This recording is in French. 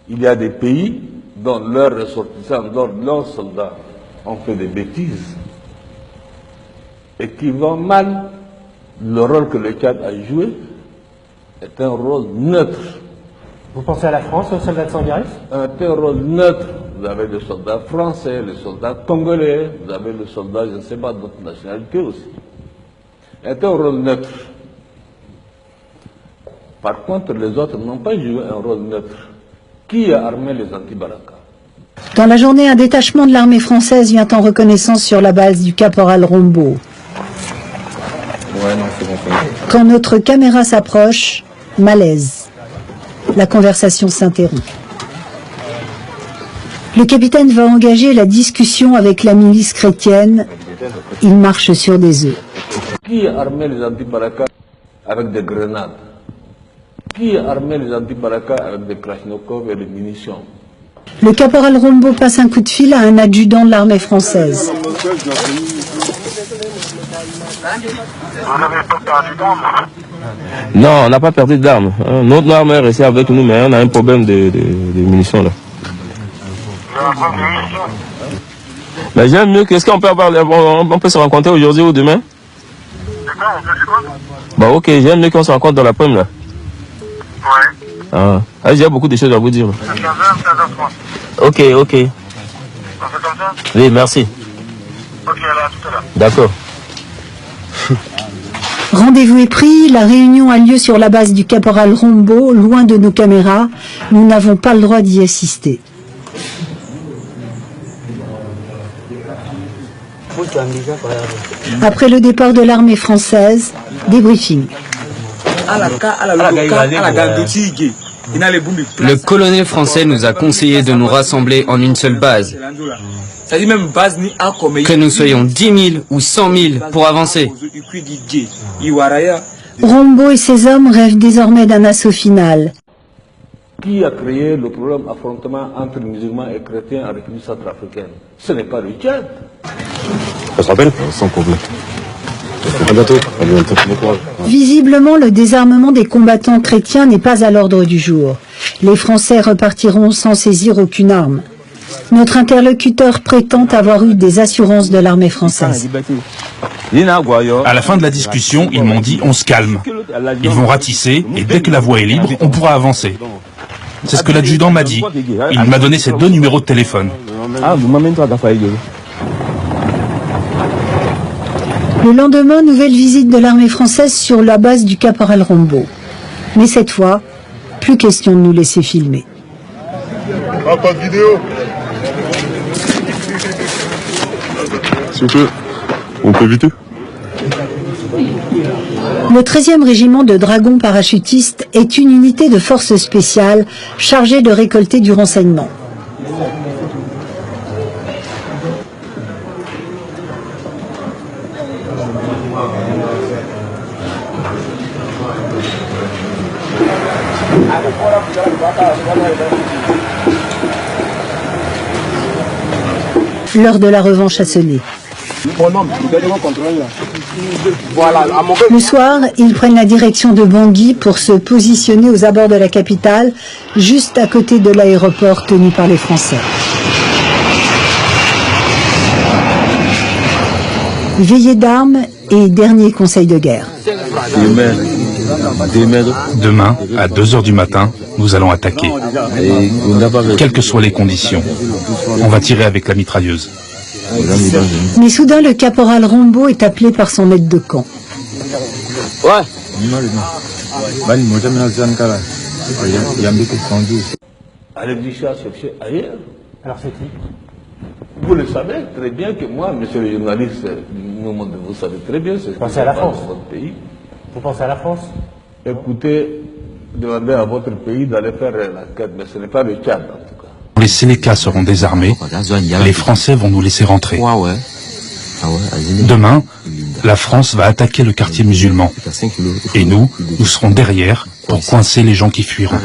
Il y a des pays dont leurs ressortissants, dont leurs soldats ont fait des bêtises et qui vont mal. Le rôle que le Tchad a joué est un rôle neutre. Vous pensez à la France, aux soldats de Sangaris? Un rôle neutre. Vous avez les soldats français, les soldats congolais, vous avez les soldats, je ne sais pas, d'autres nationalités aussi. C'est un rôle neutre. Par contre, les autres n'ont pas joué un rôle neutre. Qui a armé les anti-Baraka? Dans la journée, un détachement de l'armée française vient en reconnaissance sur la base du caporal Rombo. Quand notre caméra s'approche, malaise. La conversation s'interrompt. Le capitaine va engager la discussion avec la milice chrétienne. Il marche sur des œufs. Qui a armé les anti-Baraka avec des grenades? Qui a armé les anti-Baraka avec des Krasnikov et des munitions? Le caporal Rombo passe un coup de fil à un adjudant de l'armée française. Non, on n'a pas perdu d'armes. Notre arme est restée avec nous, mais on a un problème de munitions là. Mais j'aime mieux qu'est-ce qu'on peut avoir. On peut se rencontrer aujourd'hui ou demain? Bah ok, j'aime mieux qu'on se rencontre dans l'après-midi là. Ouais. Ah, j'ai beaucoup de choses à vous dire. Ok, ok. On fait comme ça? Oui, merci. Ok, alors à tout à l'heure. D'accord. Rendez-vous est pris, la réunion a lieu sur la base du caporal Rombo, loin de nos caméras. Nous n'avons pas le droit d'y assister. Après le départ de l'armée française, débriefing. Le colonel français nous a conseillé de nous rassembler en une seule base. Que nous soyons 10 000 ou 100 000 pour avancer. Rombo et ses hommes rêvent désormais d'un assaut final. Qui a créé le problème d'affrontement entre musulmans et chrétiens en République centrafricaine? Ce n'est pas le Tchad. On se rappelle? Sans problème. À bientôt. À bientôt. Visiblement, le désarmement des combattants chrétiens n'est pas à l'ordre du jour. Les Français repartiront sans saisir aucune arme. Notre interlocuteur prétend avoir eu des assurances de l'armée française. À la fin de la discussion, ils m'ont dit on se calme. Ils vont ratisser et dès que la voie est libre, on pourra avancer. C'est ce que l'adjudant m'a dit. Il m'a donné ses 2 numéros de téléphone. Le lendemain, nouvelle visite de l'armée française sur la base du caporal Rombo. Mais cette fois, plus question de nous laisser filmer. Ah, pas de vidéo. S'il vous plaît, on peut éviter? Le 13e régiment de dragons parachutistes est une unité de forces spéciales chargée de récolter du renseignement. L'heure de la revanche a sonné. Le soir, ils prennent la direction de Bangui pour se positionner aux abords de la capitale, juste à côté de l'aéroport tenu par les Français. Veillée d'armes et dernier conseil de guerre. Demain, à 2 h du matin, nous allons attaquer. Quelles que soient les conditions, on va tirer avec la mitrailleuse. Mais soudain, le caporal Rombo est appelé par son aide de camp. Ouais. Allez chercher ailleurs. Alors c'est qui? Vous le savez très bien que moi, monsieur le journaliste, vous savez très bien ce que Pensez à la France. votre pays. Vous pensez à la France? Écoutez, demandez à votre pays d'aller faire l'enquête, mais ce n'est pas le Tchad en tout cas. Les Sélékas seront désarmés, les Français vont nous laisser rentrer. Demain, la France va attaquer le quartier musulman. Et nous serons derrière pour coincer les gens qui fuiront.